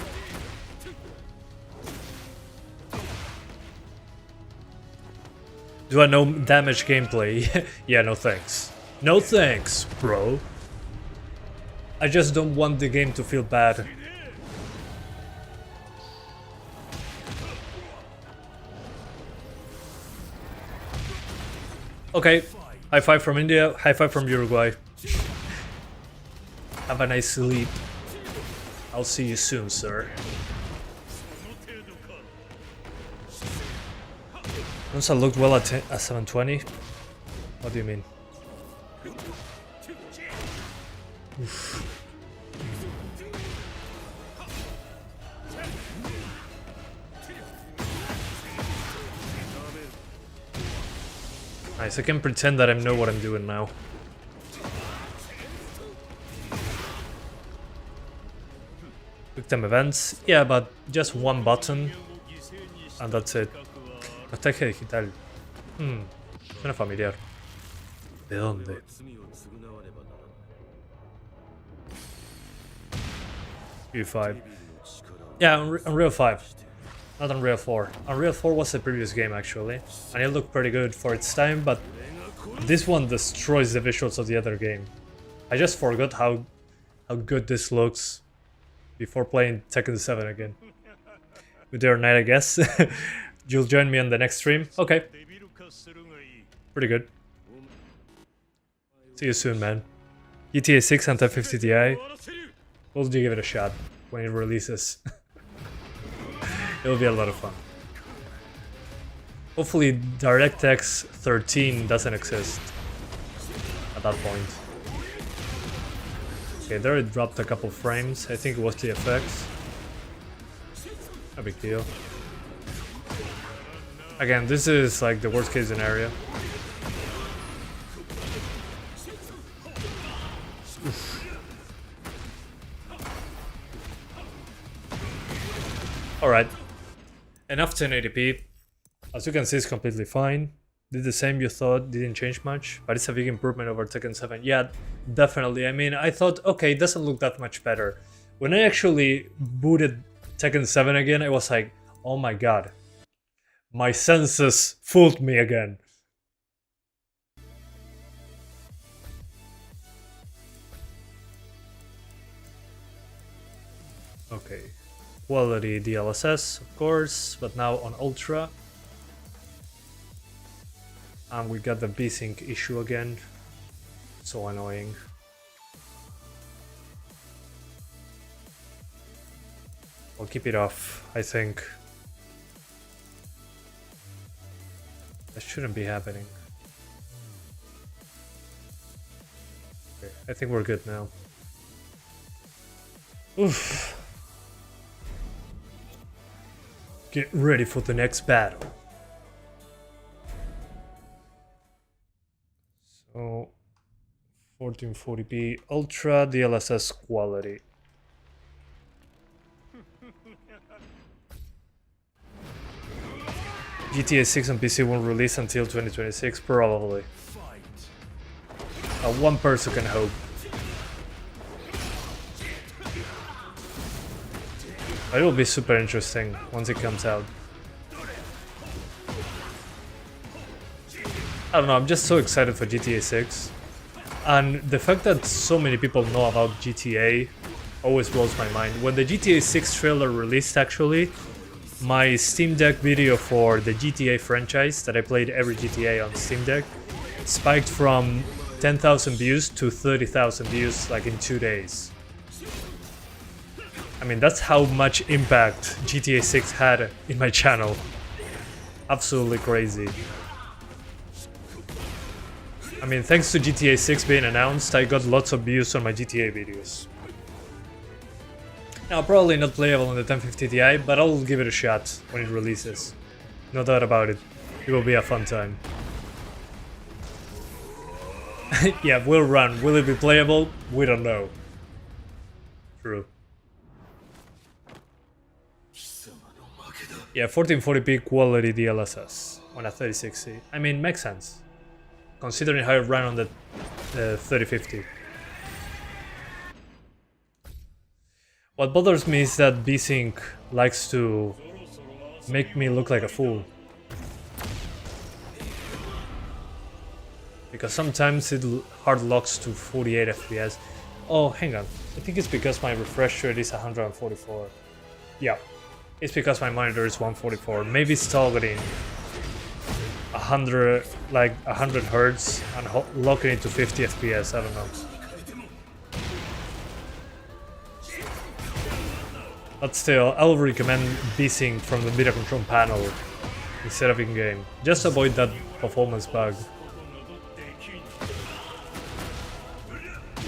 Do a no damage gameplay? Yeah, no thanks. No thanks, bro. I just don't want the game to feel bad. Okay, high five from India, high five from Uruguay. Have a nice sleep. I'll see you soon, sir. Once I looked well at 720. What do you mean? Oof. Nice, I can pretend that I know what I'm doing now. Quick time events, yeah, but just one button and that's it. Ataque digital. Suena familiar. ¿De dónde? Q5. Yeah, Unreal 5. Not Unreal 4. Unreal 4 was the previous game actually, and it looked pretty good for its time, but this one destroys the visuals of the other game. I just forgot how good this looks before playing Tekken 7 again. Good day or night, I guess. You'll join me on the next stream? Okay. Pretty good. See you soon, man. GTA 6 and 1050 Ti. We'll give it a shot when it releases. It'll be a lot of fun. Hopefully DirectX 13 doesn't exist at that point. Okay, there it dropped a couple frames. I think it was the effects. No big deal. Again, this is like the worst case scenario. Alright. Enough 1080p. As you can see, it's completely fine. Did the same you thought, didn't change much, but it's a big improvement over Tekken 7. Yeah, definitely. I mean, I thought, okay, it doesn't look that much better. When I actually booted Tekken 7 again, I was like, oh my god. My senses fooled me again. Okay. Quality DLSS, of course, but now on Ultra. And we got the V-Sync issue again. So annoying. I'll keep it off, I think. That shouldn't be happening. Okay, I think we're good now. Oof. Get ready for the next battle. So 1440p Ultra DLSS quality. GTA 6 on PC won't release until 2026, probably. One person can hope. But it will be super interesting once it comes out. I don't know, I'm just so excited for GTA 6. And the fact that so many people know about GTA always blows my mind. When the GTA 6 trailer released actually, my Steam Deck video for the GTA franchise that I played every GTA on Steam Deck spiked from 10,000 views to 30,000 views like in 2 days. I mean, that's how much impact GTA 6 had in my channel. Absolutely crazy. I mean, thanks to GTA 6 being announced, I got lots of views on my GTA videos. Now, probably not playable on the 1050 Ti, but I'll give it a shot when it releases. No doubt about it. It will be a fun time. Yeah, we'll run. Will it be playable? We don't know. True. Yeah, 1440p quality DLSS on a 3060. I mean, makes sense, considering how it ran on the 3050. What bothers me is that V-Sync likes to make me look like a fool. Because sometimes it hard locks to 48 FPS. Oh, hang on. I think it's because my refresh rate is 144. Yeah. It's because my monitor is 144. Maybe it's targeting 100 Hz and locking it to 50 FPS. I don't know. But still, I will recommend V-Sync from the media control panel instead of in-game. Just avoid that performance bug.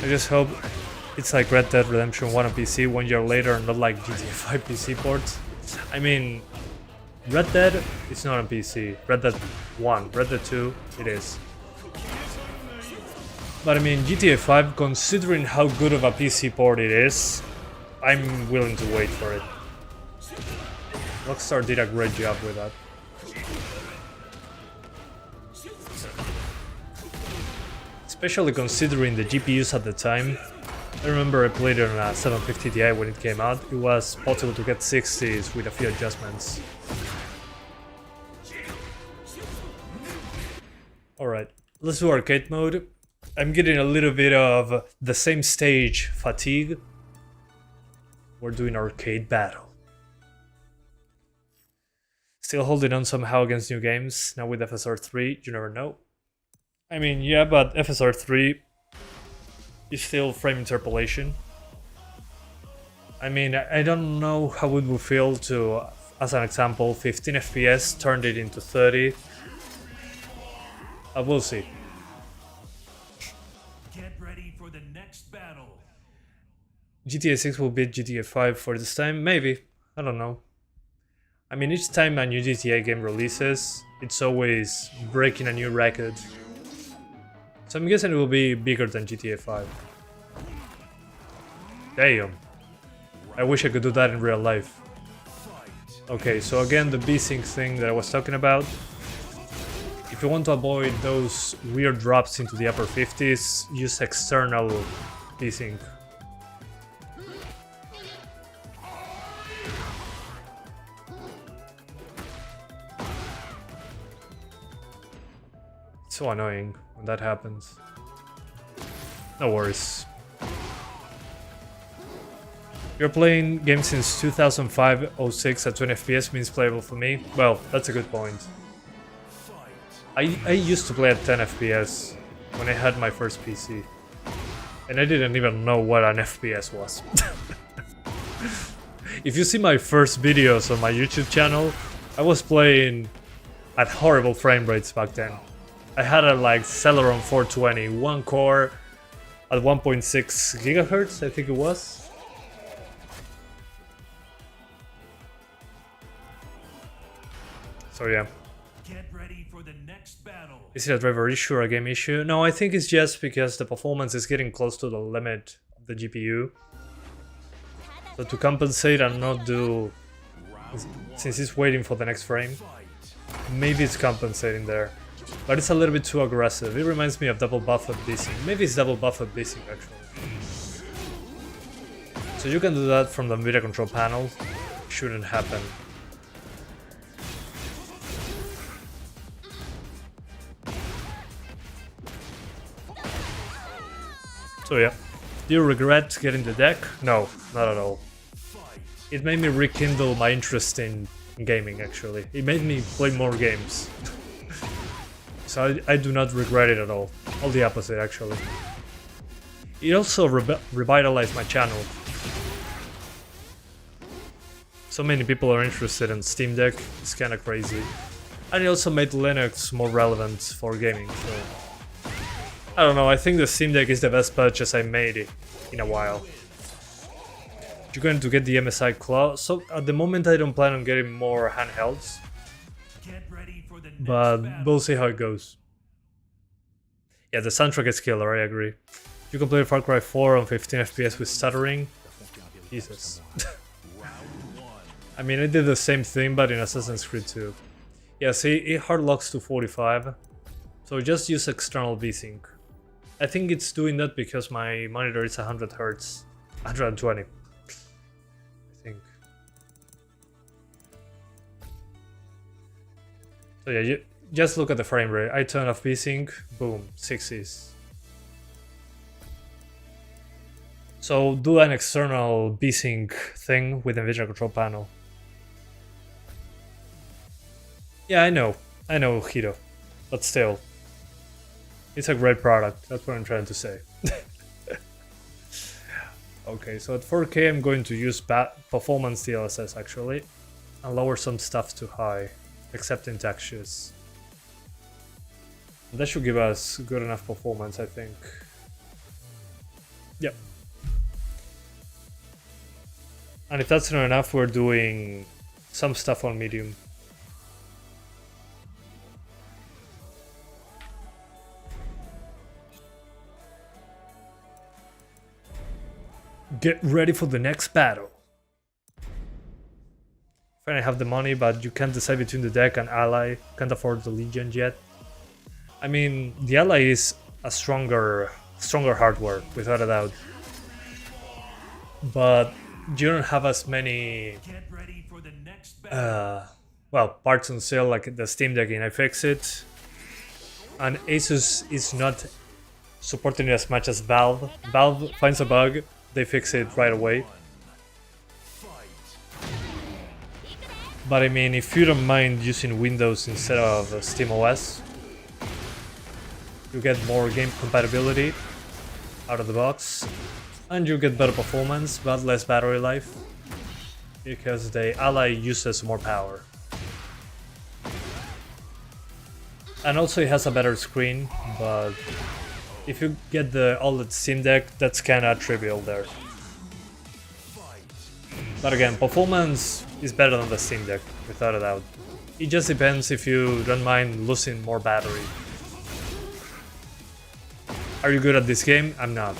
I just hope it's like Red Dead Redemption 1 on PC 1 year later, not like GTA 5 PC ports. I mean, Red Dead is not on PC. Red Dead 1, Red Dead 2, it is. But I mean, GTA 5, considering how good of a PC port it is, I'm willing to wait for it. Rockstar did a great job with that. Especially considering the GPUs at the time. I remember I played it on a 750 Ti when it came out. It was possible to get 60s with a few adjustments. Alright, let's do arcade mode. I'm getting a little bit of the same stage fatigue. We're doing arcade battle. Still holding on somehow against new games. Now with FSR 3, you never know. I mean, yeah, but FSR 3 is still frame interpolation. I mean, I don't know how it would feel to, as an example, 15 FPS turned it into 30. We'll see. Get ready for the next battle. GTA 6 will beat GTA 5 for this time? Maybe. I don't know. I mean, each time a new GTA game releases, it's always breaking a new record. So I'm guessing it will be bigger than GTA 5. Damn. I wish I could do that in real life. Okay, so again, the V-Sync thing that I was talking about. If you want to avoid those weird drops into the upper 50s, use external V-Sync. It's so annoying when that happens. No worries. You're playing games since 2005-06 at 20 FPS means playable for me? Well, that's a good point. I used to play at 10 FPS when I had my first PC. And I didn't even know what an FPS was. If you see my first videos on my YouTube channel, I was playing at horrible frame rates back then. I had a like Celeron 420, one core at 1.6 gigahertz, I think it was. So yeah. Get ready for the next battle. Is it a driver issue or a game issue? No, I think it's just because the performance is getting close to the limit of the GPU. So to compensate and not do, since it's waiting for the next frame, maybe it's compensating there. But it's a little bit too aggressive. It reminds me of double buffer V-Sync. Maybe it's double buffer V-Sync actually. So you can do that from the NVIDIA control panel. Shouldn't happen. So yeah, do you regret getting the deck? No, not at all. It made me rekindle my interest in gaming actually. It made me play more games. So I do not regret it at all. All the opposite actually. It also revitalized my channel. So many people are interested in Steam Deck, it's kinda crazy. And it also made Linux more relevant for gaming, so... I don't know, I think the Steam Deck is the best purchase I made in a while. You're going to get the MSI Claw, so at the moment I don't plan on getting more handhelds. But we'll see how it goes. Yeah, the soundtrack is killer, I agree. You can play Far Cry 4 on 15 FPS with stuttering. Jesus. I mean, I did the same thing, but in Assassin's Creed 2. Yeah, see, it hard locks to 45. So just use external V-Sync. I think it's doing that because my monitor is 100 Hz. 120. I think. So yeah, you just look at the frame rate. I turn off V-Sync, boom, 60s. So do an external V-Sync thing with NVIDIA control panel. Yeah, I know Hito, but still. It's a great product, that's what I'm trying to say. Okay, so at 4K I'm going to use performance DLSS actually, and lower some stuff to high, except in textures. That should give us good enough performance, I think. Yep. And if that's not enough, we're doing some stuff on medium. Get ready for the next battle. Fine, I have the money, but you can't decide between the deck and ally. Can't afford the Legion yet. I mean, the ally is a stronger hardware, without a doubt. But you don't have as many Get ready for the next battle. well, parts on sale like the Steam Deck in iFixit. And Asus is not supporting it as much as Valve. Valve finds a bug, they fix it right away. But I mean, if you don't mind using Windows instead of SteamOS, you get more game compatibility out of the box, and you get better performance but less battery life, because the Ally uses more power. And also it has a better screen, but if you get the OLED Steam Deck, that's kinda trivial there. But again, performance is better than the Steam Deck, without a doubt. It just depends if you don't mind losing more battery. Are you good at this game? I'm not.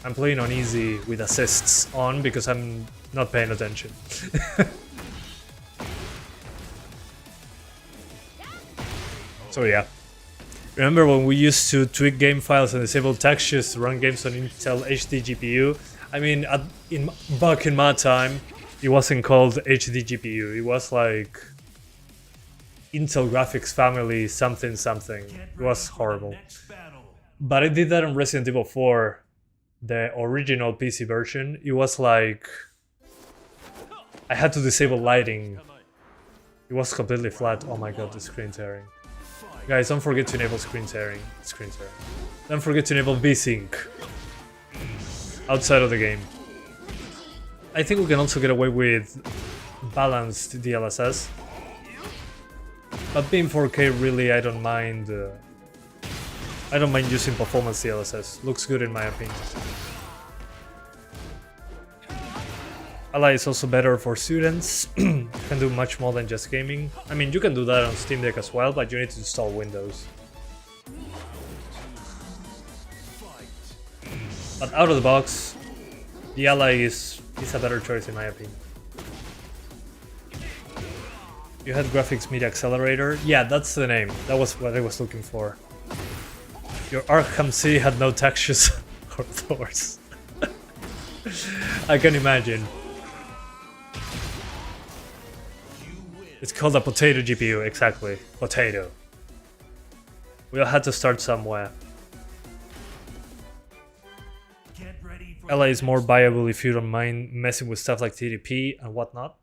I'm playing on easy with assists on because I'm not paying attention. So yeah. Remember when we used to tweak game files and disable textures to run games on Intel HD GPU? I mean, back in my time, it wasn't called HD GPU. It was like Intel Graphics Family something something. It was horrible. But I did that on Resident Evil 4, the original PC version. It was like I had to disable lighting. It was completely flat. Oh my god, the screen tearing. Guys, don't forget to enable screen tearing. Don't forget to enable VSync outside of the game. I think we can also get away with balanced DLSS. But being 4K, really, I don't mind using performance DLSS. Looks good in my opinion. Ally is also better for students. Can do much more than just gaming. I mean, you can do that on Steam Deck as well, but you need to install Windows. But out of the box, the Ally is a better choice in my opinion. You had Graphics Media Accelerator? Yeah, that's the name. That was what I was looking for. Your Arkham City had no textures or floors. I can imagine. It's called a potato GPU, exactly. Potato. We all had to start somewhere. Ally is more viable if you don't mind messing with stuff like TDP and whatnot.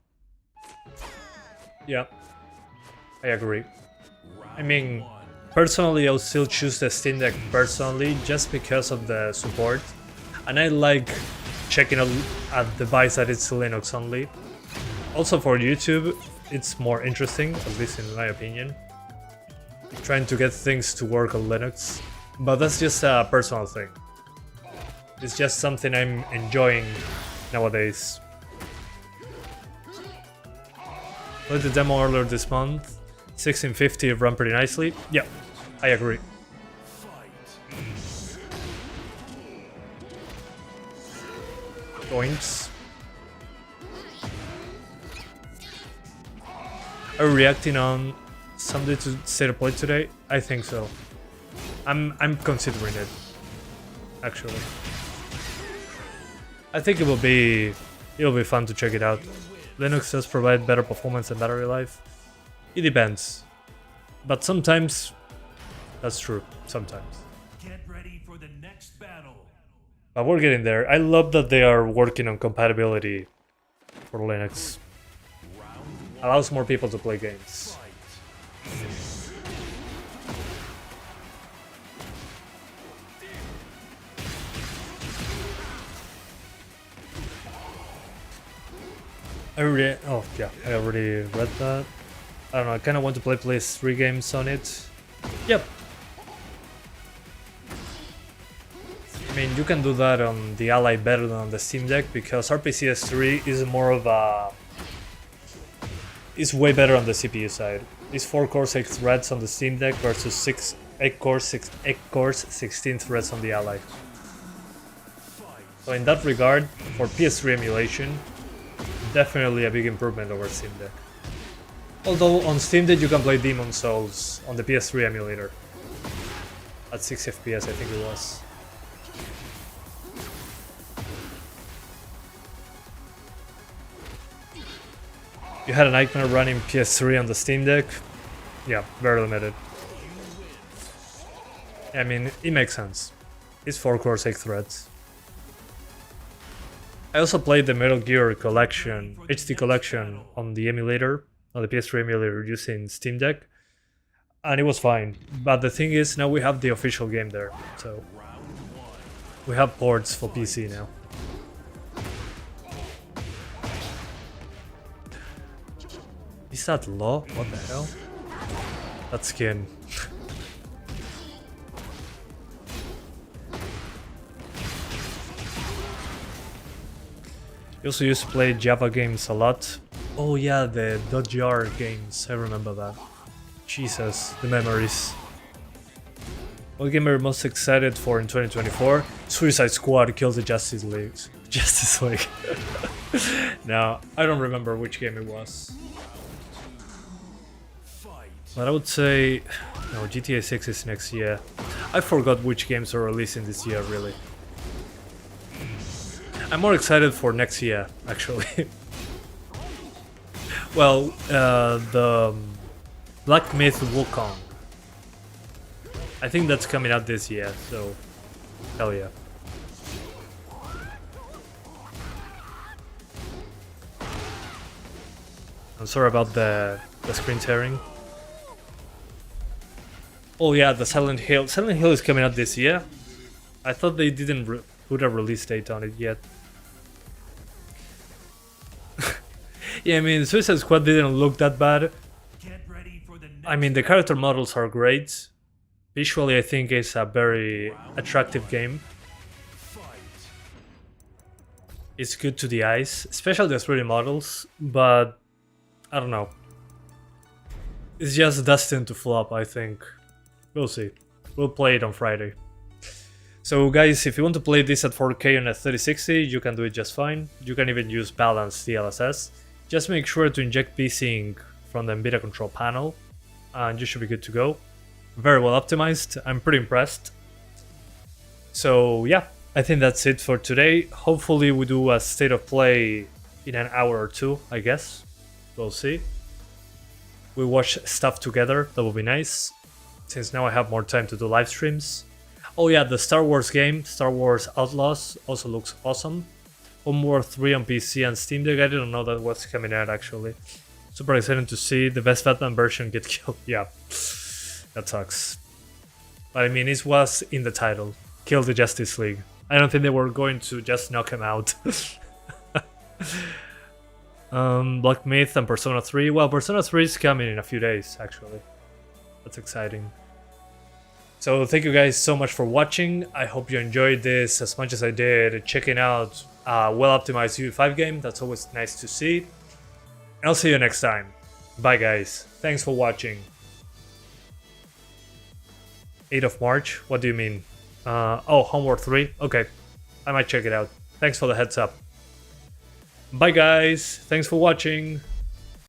Yeah, I agree. I mean, personally, I'll still choose the Steam Deck personally just because of the support. And I like checking a device that it's Linux only. Also for YouTube, it's more interesting, at least in my opinion. Trying to get things to work on Linux. But that's just a personal thing. It's just something I'm enjoying nowadays. Played the demo earlier this month. 1650 ran pretty nicely. Yeah, I agree. Points. Are you reacting on Sunday to State of Play today? I think so. I'm considering it, actually. I think it'll be fun to check it out. Linux does provide better performance and battery life. It depends, but sometimes that's true. Sometimes. Get ready for the next battle. But we're getting there. I love that they are working on compatibility for Linux. Allows more people to play games. I already read that. I don't know, I kind of want to play PS3 games on it. Yep. I mean, you can do that on the Ally better than on the Steam Deck because RPCS3 is more of a... is way better on the CPU side. It's 4 cores, 8 threads on the Steam Deck versus 8 cores, 16 threads on the Ally. So in that regard, for PS3 emulation, definitely a big improvement over Steam Deck. Although on Steam Deck you can play Demon's Souls on the PS3 emulator. at 6 FPS, I think it was. You had a nightmare running PS3 on the Steam Deck? Yeah, very limited. I mean, it makes sense. It's 4 cores, 8 threads. I also played the Metal Gear collection, HD collection, on the emulator, on the PS3 emulator using Steam Deck, and it was fine. But the thing is, now we have the official game there, so we have ports for PC now. Is that low? What the hell? That skin. You also used to play Java games a lot. Oh yeah, the .jar games, I remember that. Jesus, the memories. What game are you most excited for in 2024? Suicide Squad Kill the Justice League. Justice League. No, I don't remember which game it was. But I would say... No, GTA 6 is next year. I forgot which games are releasing this year, really. I'm more excited for next year, actually. Well, the Black Myth Wukong. I think that's coming out this year, so hell yeah. I'm sorry about the screen tearing. Oh yeah, the Silent Hill. Silent Hill is coming out this year. I thought they didn't put a release date on it yet. Yeah, I mean, Suicide Squad didn't look that bad. I mean, the character models are great. Visually, I think it's a very attractive game. It's good to the eyes, especially the 3D models, but I don't know. It's just destined to flop, I think. We'll see. We'll play it on Friday. So guys, if you want to play this at 4K on a 3060, you can do it just fine. You can even use balanced DLSS. Just make sure to inject V-Sync from the NVIDIA control panel, and you should be good to go. Very well optimized. I'm pretty impressed. So yeah, I think that's it for today. Hopefully we do a state of play in an hour or two, I guess. We'll see. We watch stuff together, that would be nice. Since now I have more time to do live streams. Oh yeah, the Star Wars game, Star Wars Outlaws, also looks awesome. Homeworld 3 on PC and Steam Deck, I didn't know that was coming out actually. Super excited to see the best Batman version get killed. Yeah, that sucks. But I mean, it was in the title, Kill the Justice League. I don't think they were going to just knock him out. Black Myth and Persona 3. Well, Persona 3 is coming in a few days actually. That's exciting. So thank you guys so much for watching. I hope you enjoyed this as much as I did checking out a well-optimized UE5 game. That's always nice to see. And I'll see you next time. Bye guys. Thanks for watching. 8th of March? What do you mean? Oh, Homeworld 3? Okay. I might check it out. Thanks for the heads up. Bye guys. Thanks for watching.